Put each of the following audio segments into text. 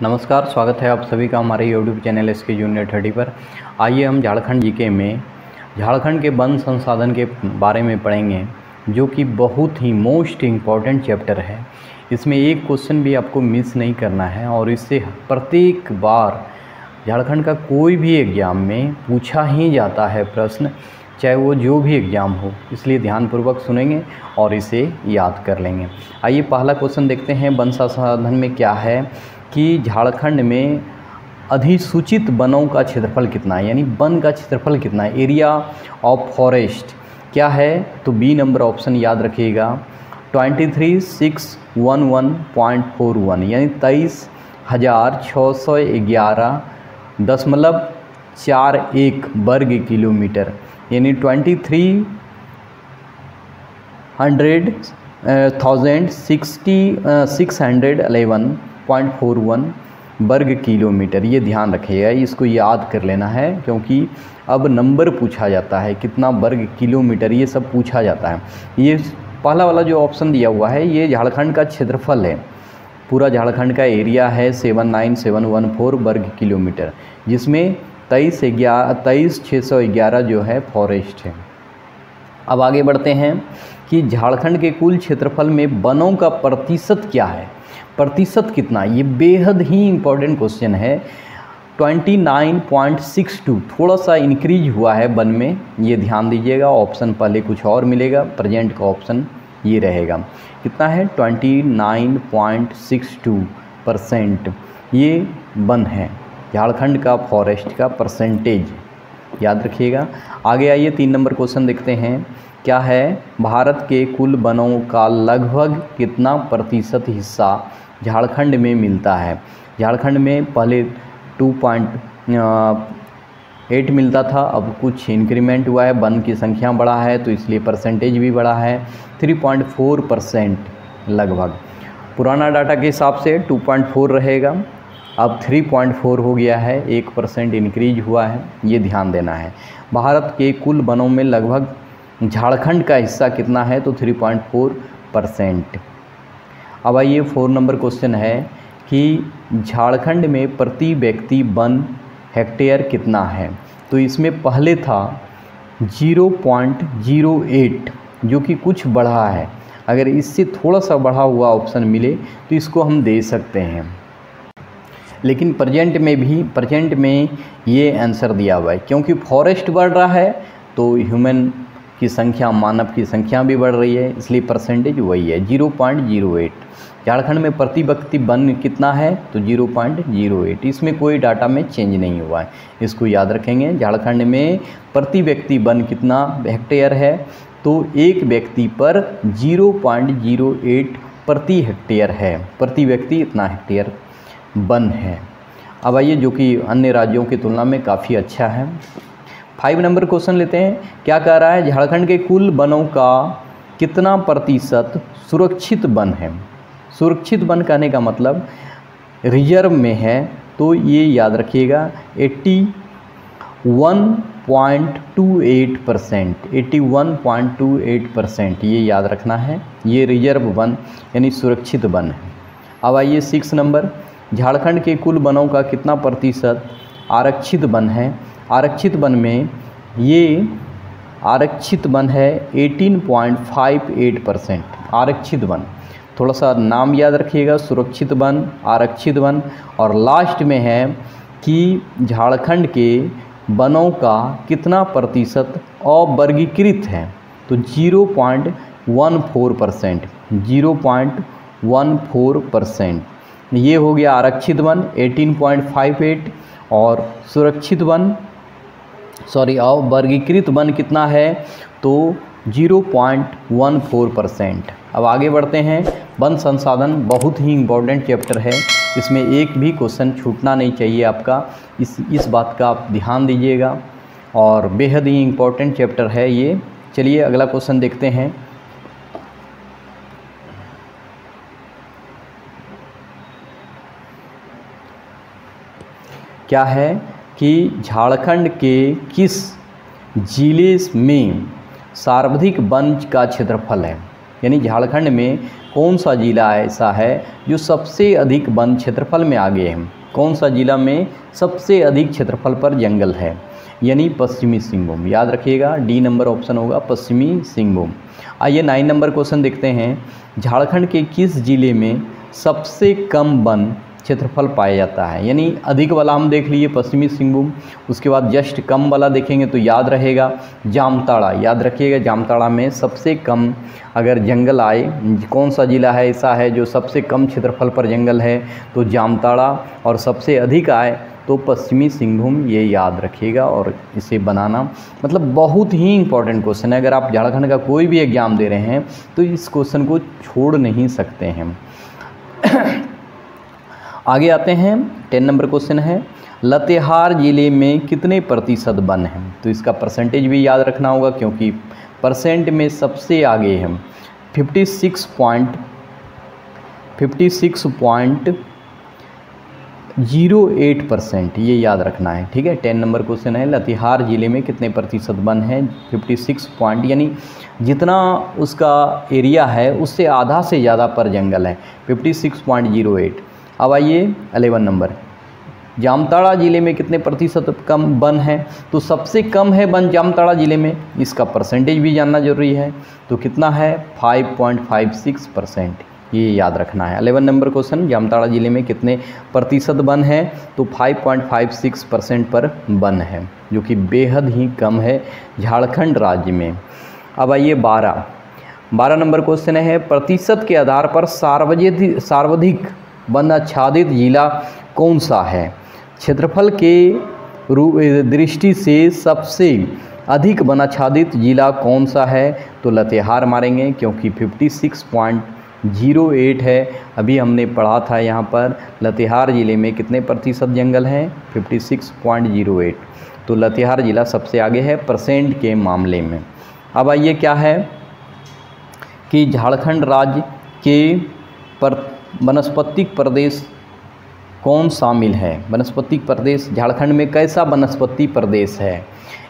नमस्कार, स्वागत है आप सभी का हमारे YouTube चैनल SK जूनियर 30 पर। आइए हम झारखंड जीके में झारखंड के वन संसाधन के बारे में पढ़ेंगे, जो कि बहुत ही मोस्ट इम्पॉर्टेंट चैप्टर है। इसमें एक क्वेश्चन भी आपको मिस नहीं करना है और इससे प्रत्येक बार झारखंड का कोई भी एग्ज़ाम में पूछा ही जाता है प्रश्न, चाहे वो जो भी एग्ज़ाम हो। इसलिए ध्यानपूर्वक सुनेंगे और इसे याद कर लेंगे। आइए पहला क्वेश्चन देखते हैं। वन संसाधन में क्या है कि झारखंड में अधिसूचित वनों का क्षेत्रफल कितना है, यानी वन का क्षेत्रफल कितना है, एरिया ऑफ फॉरेस्ट क्या है। तो बी नंबर ऑप्शन याद रखिएगा, 23,611.41 यानी 23,611.41 वर्ग किलोमीटर, यानी 23,611.41 वर्ग किलोमीटर। ये ध्यान रखिएगा, इसको याद कर लेना है, क्योंकि अब नंबर पूछा जाता है, कितना वर्ग किलोमीटर, ये सब पूछा जाता है। ये पहला वाला जो ऑप्शन दिया हुआ है ये झारखंड का क्षेत्रफल है, पूरा झारखंड का एरिया है 79714 वर्ग किलोमीटर, जिसमें 23,611 जो है फॉरेस्ट है। अब आगे बढ़ते हैं कि झारखंड के कुल क्षेत्रफल में वनों का प्रतिशत क्या है, प्रतिशत कितना। ये बेहद ही इम्पोर्टेंट क्वेश्चन है। 29.62 थोड़ा सा इंक्रीज हुआ है वन में, ये ध्यान दीजिएगा। ऑप्शन पहले कुछ और मिलेगा, प्रेजेंट का ऑप्शन ये रहेगा। कितना है, 29.62% ये वन है झारखंड का फॉरेस्ट का परसेंटेज, याद रखिएगा। आगे आइए 3 नंबर क्वेश्चन देखते हैं। क्या है, भारत के कुल वनों का लगभग कितना प्रतिशत हिस्सा झारखंड में मिलता है। झारखंड में पहले 2.8 मिलता था, अब कुछ इंक्रीमेंट हुआ है, वन की संख्या बढ़ा है तो इसलिए परसेंटेज भी बढ़ा है, 3.4% लगभग। पुराना डाटा के हिसाब से 2.4 रहेगा, अब 3.4 हो गया है, 1% इंक्रीज हुआ है, ये ध्यान देना है। भारत के कुल वनों में लगभग झारखंड का हिस्सा कितना है, तो 3.4%। अब आइए 4 नंबर क्वेश्चन है कि झारखंड में प्रति व्यक्ति वन हेक्टेयर कितना है। तो इसमें पहले था 0.08, जो कि कुछ बढ़ा है। अगर इससे थोड़ा सा बढ़ा हुआ ऑप्शन मिले तो इसको हम दे सकते हैं, लेकिन प्रेजेंट में ये आंसर दिया हुआ है, क्योंकि फॉरेस्ट बढ़ रहा है तो ह्यूमन की संख्या, मानव की संख्या भी बढ़ रही है, इसलिए परसेंटेज वही है 0.08। झारखंड में प्रति व्यक्ति वन कितना है, तो 0.08। इसमें कोई डाटा में चेंज नहीं हुआ है, इसको याद रखेंगे। झारखंड में प्रति व्यक्ति वन कितना हेक्टेयर है, तो एक व्यक्ति पर 0.08 प्रति हेक्टेयर है, प्रति व्यक्ति इतना हेक्टेयर वन है। अब आइए, जो कि अन्य राज्यों की तुलना में काफ़ी अच्छा है। 5 नंबर क्वेश्चन लेते हैं। क्या कह रहा है, झारखंड के कुल वनों का कितना प्रतिशत सुरक्षित वन है। सुरक्षित वन कहने का मतलब रिजर्व में है, तो ये याद रखिएगा 81.28%, 81.28% ये याद रखना है, ये रिजर्व वन यानी सुरक्षित वन है। अब आइए 6 नंबर, झारखंड के कुल वनों का कितना प्रतिशत आरक्षित वन है। आरक्षित वन में ये आरक्षित वन है 18.58%, आरक्षित वन। थोड़ा सा नाम याद रखिएगा, सुरक्षित वन, आरक्षित वन। और लास्ट में है कि झारखंड के वनों का कितना प्रतिशत अवर्गीकृत है, तो 0.14%, 0.14%। ये हो गया आरक्षित वन 18.58, और सुरक्षित वन अवर्गीकृत वन कितना है, तो 0.14%। अब आगे बढ़ते हैं। वन संसाधन बहुत ही इम्पोर्टेंट चैप्टर है, इसमें एक भी क्वेश्चन छूटना नहीं चाहिए आपका, इस बात का आप ध्यान दीजिएगा, और बेहद ही इम्पोर्टेंट चैप्टर है ये। चलिए अगला क्वेश्चन देखते हैं। क्या है कि झारखंड के किस जिले में सर्वाधिक वन का क्षेत्रफल है। यानी झारखंड में कौन सा जिला ऐसा है जो सबसे अधिक वन क्षेत्रफल में आगे है? कौन सा जिला में सबसे अधिक क्षेत्रफल पर जंगल है? यानी पश्चिमी सिंहभूम। याद रखिएगा, डी नंबर ऑप्शन होगा पश्चिमी सिंहभूम। आइए 9 नंबर क्वेश्चन देखते हैं। झारखंड के किस जिले में सबसे कम वन क्षेत्रफल पाया जाता है? यानी अधिक वाला हम देख लिए पश्चिमी सिंहभूम, उसके बाद जस्ट कम वाला देखेंगे तो याद रहेगा जामताड़ा। याद रखिएगा, जामताड़ा में सबसे कम अगर जंगल आए, कौन सा जिला है ऐसा है जो सबसे कम क्षेत्रफल पर जंगल है? तो जामताड़ा। और सबसे अधिक आए तो पश्चिमी सिंहभूम, ये याद रखिएगा और इसे बनाना मतलब बहुत ही इंपॉर्टेंट क्वेश्चन है। अगर आप झारखंड का कोई भी एग्जाम दे रहे हैं तो इस क्वेश्चन को छोड़ नहीं सकते हैं। आगे आते हैं, 10 नंबर क्वेश्चन है, लातेहार जिले में कितने प्रतिशत वन हैं? तो इसका परसेंटेज भी याद रखना होगा क्योंकि परसेंट में सबसे आगे है 56.08%, ये याद रखना है। ठीक है, 10 नंबर क्वेश्चन है, लातेहार जिले में कितने प्रतिशत वन है? 56 पॉइंट, यानी जितना उसका एरिया है उससे आधा से ज़्यादा पर जंगल है, 56.08। अब आइए 11 नंबर, जामताड़ा जिले में कितने प्रतिशत कम वन है? तो सबसे कम है वन जामताड़ा जिले में, इसका परसेंटेज भी जानना जरूरी है। तो कितना है? 5.56%, ये याद रखना है। 11 नंबर क्वेश्चन, जामताड़ा जिले में कितने प्रतिशत वन है? तो 5.56% पर वन है, जो कि बेहद ही कम है झारखंड राज्य में। अब आइए 12 नंबर क्वेश्चन है, प्रतिशत के आधार पर सर्वाधिक वन आच्छादित जिला कौन सा है? क्षेत्रफल के दृष्टि से सबसे अधिक वन आच्छादित जिला कौन सा है? तो लातेहार मारेंगे क्योंकि 56.08 है। अभी हमने पढ़ा था यहाँ पर लातेहार ज़िले में कितने प्रतिशत जंगल हैं? 56.08। तो लातेहार ज़िला सबसे आगे है परसेंट के मामले में। अब आइए क्या है कि झारखंड राज्य के वनस्पतिक प्रदेश कौन शामिल है? वनस्पतिक प्रदेश झारखंड में कैसा वनस्पति प्रदेश है?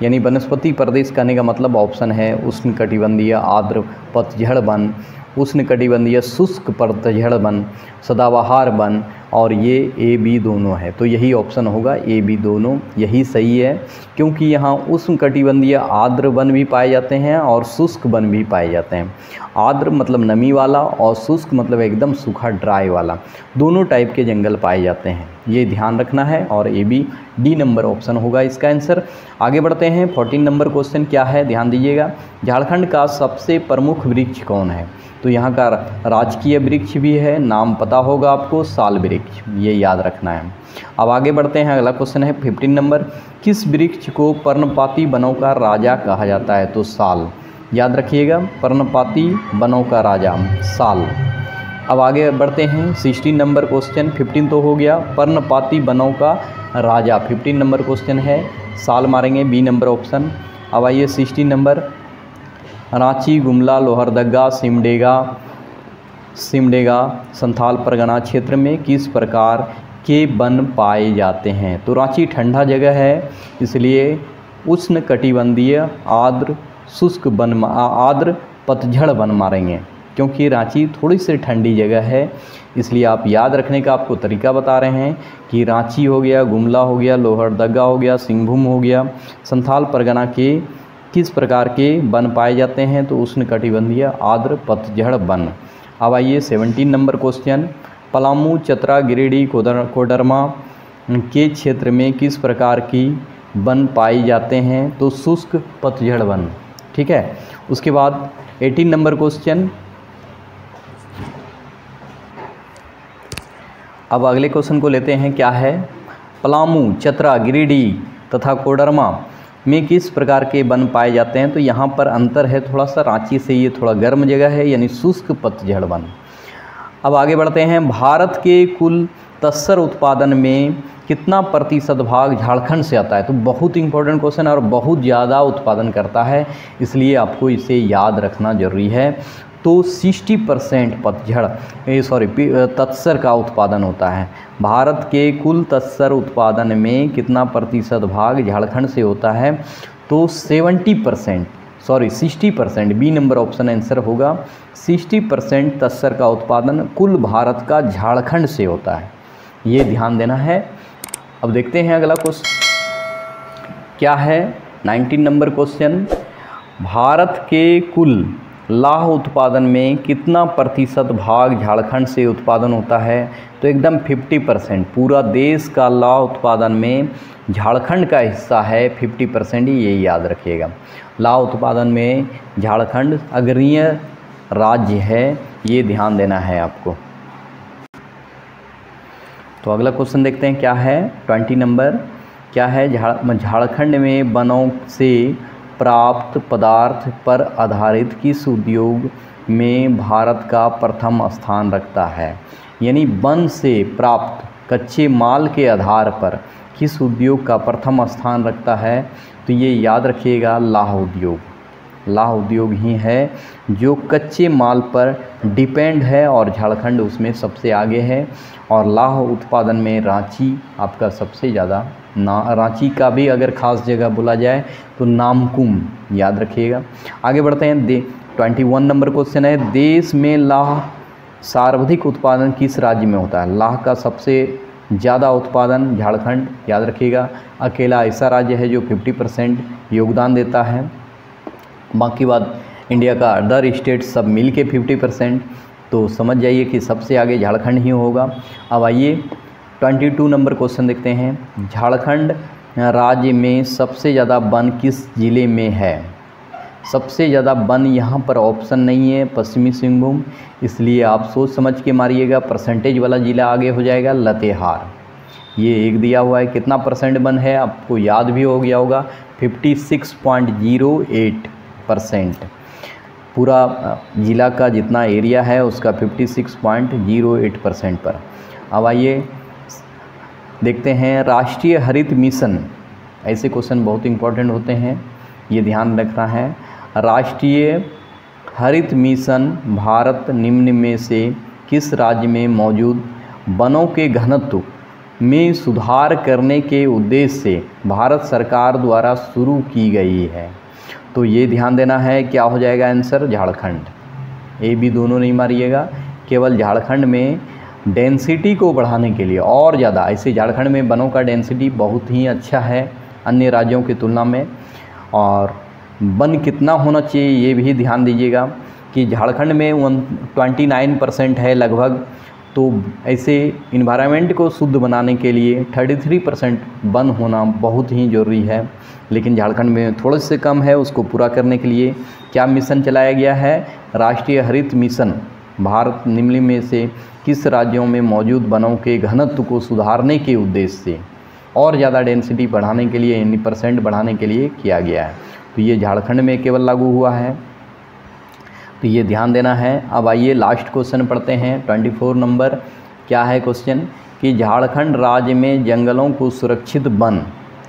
यानी वनस्पति प्रदेश कहने का मतलब ऑप्शन है उष्णकटिबंधीय आर्द्र पतझड़ वन, उष्णकटिबंधीय शुष्क पतझड़ वन, सदाबहार वन, और ये ए बी दोनों है। तो यही ऑप्शन होगा ए बी दोनों, यही सही है क्योंकि यहाँ उष्णकटिबंधीय आर्द्र वन भी पाए जाते हैं और शुष्क वन भी पाए जाते हैं। आर्द्र मतलब नमी वाला और शुष्क मतलब एकदम सूखा ड्राई वाला, दोनों टाइप के जंगल पाए जाते हैं, ये ध्यान रखना है। और A B D number option होगा इसका आंसर। आगे बढ़ते हैं, 14 नंबर क्वेश्चन क्या है, ध्यान दीजिएगा। झारखंड का सबसे प्रमुख वृक्ष कौन है? तो यहाँ का राजकीय वृक्ष भी है, नाम पता होगा आपको, साल वृक्ष, ये याद रखना है। अब आगे बढ़ते हैं, अगला क्वेश्चन है 15 नंबर, किस वृक्ष को पर्णपाती वनों का राजा कहा जाता है? तो साल, याद रखिएगा, पर्णपाती वनों का राजा साल। अब आगे बढ़ते हैं 16 नंबर क्वेश्चन, 15 तो हो गया, पर्णपाती वनों का राजा 15 नंबर क्वेश्चन है, साल मारेंगे बी नंबर ऑप्शन। अब आइए 16 नंबर, रांची, गुमला, लोहरदगा, सिमडेगा संथाल परगना क्षेत्र में किस प्रकार के वन पाए जाते हैं? तो रांची ठंडा जगह है, इसलिए उष्णकटिबंधीय आर्द्र शुष्क वन, आर्द्र पतझड़ वन मारेंगे क्योंकि रांची थोड़ी सी ठंडी जगह है। इसलिए आप याद रखने का आपको तरीका बता रहे हैं कि रांची हो गया, गुमला हो गया, लोहरदगा हो गया, सिंहभूम हो गया, संथाल परगना के किस प्रकार के वन पाए जाते हैं? तो उष्णकटिबंधीय आर्द्र पतझड़ वन। अब आइए 17 नंबर क्वेश्चन, पलामू, चतरा, गिरिडीह, कोडरमा के क्षेत्र में किस प्रकार की वन पाए जाते हैं? तो शुष्क पतझड़ वन। ठीक है, उसके बाद 18 नंबर क्वेश्चन, अब अगले क्वेश्चन को लेते हैं, क्या है, पलामू, चतरा, गिरिडीह तथा कोडरमा में किस प्रकार के वन पाए जाते हैं? तो यहाँ पर अंतर है थोड़ा सा, रांची से ये थोड़ा गर्म जगह है, यानी शुष्क पतझड़ वन। अब आगे बढ़ते हैं, भारत के कुल तसर उत्पादन में कितना प्रतिशत भाग झारखंड से आता है? तो बहुत इंपॉर्टेंट क्वेश्चन है और बहुत ज़्यादा उत्पादन करता है, इसलिए आपको इसे याद रखना जरूरी है। तो 60% तत्सर का उत्पादन होता है। भारत के कुल तत्सर उत्पादन में कितना प्रतिशत भाग झारखंड से होता है? तो 70%। Sorry 60%, B number option answer होगा। 60% तसर का उत्पादन कुल भारत का झारखंड से होता है, ये ध्यान देना है। अब देखते हैं अगला क्वेश्चन क्या है। 19 नंबर क्वेश्चन, भारत के कुल लाह उत्पादन में कितना प्रतिशत भाग झारखंड से उत्पादन होता है? तो एकदम 50%। पूरा देश का लाह उत्पादन में झारखंड का हिस्सा है 50%, ये याद रखिएगा। लाह उत्पादन में झारखंड अग्रणीय राज्य है, ये ध्यान देना है आपको। तो अगला क्वेश्चन देखते हैं क्या है। 20 नंबर क्या है, झारखंड में वनों से प्राप्त पदार्थ पर आधारित किस उद्योग में भारत का प्रथम स्थान रखता है? यानी वन से प्राप्त कच्चे माल के आधार पर किस उद्योग का प्रथम स्थान रखता है? तो ये याद रखिएगा, लाह उद्योग। लाह उद्योग ही है जो कच्चे माल पर डिपेंड है और झारखंड उसमें सबसे आगे है। और लाह उत्पादन में रांची आपका सबसे ज़्यादा, रांची का भी अगर ख़ास जगह बोला जाए तो नामकुम, याद रखिएगा। आगे बढ़ते हैं। 21 नंबर क्वेश्चन है, देश में लाह सर्वाधिक उत्पादन किस राज्य में होता है? लाह का सबसे ज़्यादा उत्पादन झारखंड, याद रखिएगा। अकेला ऐसा राज्य है जो 50% योगदान देता है, बाकी बात इंडिया का अदर स्टेट सब मिल के 50%। तो समझ जाइए कि सबसे आगे झारखंड ही होगा। अब आइए 22 नंबर क्वेश्चन देखते हैं। झारखंड राज्य में सबसे ज़्यादा वन किस ज़िले में है? सबसे ज़्यादा वन यहाँ पर ऑप्शन नहीं है, पश्चिमी सिंहभूम, इसलिए आप सोच समझ के मारिएगा। परसेंटेज वाला ज़िला आगे हो जाएगा लातेहार। ये एक दिया हुआ है, कितना परसेंट वन है आपको याद भी हो गया होगा, 56.08%। पूरा ज़िला का जितना एरिया है उसका 56.08% पर। अब आइए देखते हैं राष्ट्रीय हरित मिशन। ऐसे क्वेश्चन बहुत इंपॉर्टेंट होते हैं, ये ध्यान रखना है। राष्ट्रीय हरित मिशन भारत निम्न में से किस राज्य में मौजूद वनों के घनत्व में सुधार करने के उद्देश्य से भारत सरकार द्वारा शुरू की गई है? तो ये ध्यान देना है, क्या हो जाएगा आंसर? झारखंड। ए बी दोनों नहीं मारिएगा, केवल झारखंड में डेंसिटी को बढ़ाने के लिए और ज़्यादा, ऐसे झारखंड में वनों का डेंसिटी बहुत ही अच्छा है अन्य राज्यों की तुलना में। और वन कितना होना चाहिए ये भी ध्यान दीजिएगा कि झारखंड में 29% है लगभग। तो ऐसे इन्वायरमेंट को शुद्ध बनाने के लिए 33% वन होना बहुत ही ज़रूरी है, लेकिन झारखंड में थोड़े से कम है। उसको पूरा करने के लिए क्या मिशन चलाया गया है? राष्ट्रीय हरित मिशन भारत निम्न में से किस राज्यों में मौजूद वनों के घनत्व को सुधारने के उद्देश्य से और ज़्यादा डेंसिटी बढ़ाने के लिए, यानी % बढ़ाने के लिए किया गया है। तो ये झारखंड में केवल लागू हुआ है, तो ये ध्यान देना है। अब आइए लास्ट क्वेश्चन पढ़ते हैं। 24 नंबर क्या है क्वेश्चन कि झारखंड राज्य में जंगलों को सुरक्षित वन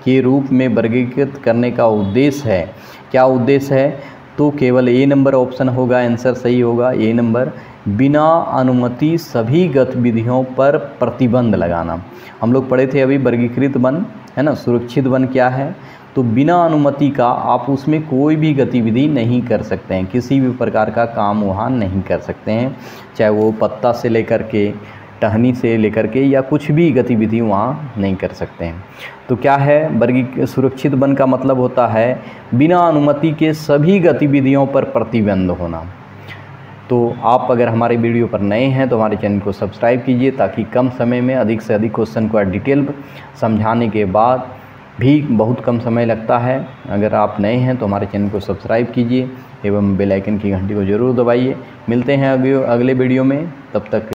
के रूप में वर्गीकृत करने का उद्देश्य है। क्या उद्देश्य है? तो केवल ए नंबर ऑप्शन होगा, आंसर सही होगा ए नंबर। बिना अनुमति सभी गतिविधियों पर प्रतिबंध लगाना। हम लोग पढ़े थे अभी वर्गीकृत वन, है ना, सुरक्षित वन क्या है? तो बिना अनुमति का आप उसमें कोई भी गतिविधि नहीं कर सकते हैं, किसी भी प्रकार का काम वहाँ नहीं कर सकते हैं, चाहे वो पत्ता से लेकर के, टहनी से लेकर के, या कुछ भी गतिविधि वहाँ नहीं कर सकते हैं। तो क्या है सुरक्षित वन का मतलब होता है बिना अनुमति के सभी गतिविधियों पर प्रतिबंध होना। तो आप अगर हमारे वीडियो पर नए हैं तो हमारे चैनल को सब्सक्राइब कीजिए, ताकि कम समय में अधिक से अधिक क्वेश्चन को डिटेल समझाने के बाद भी बहुत कम समय लगता है। अगर आप नए हैं तो हमारे चैनल को सब्सक्राइब कीजिए एवं बेल आइकन की घंटी को ज़रूर दबाइए। मिलते हैं अगले वीडियो में, तब तक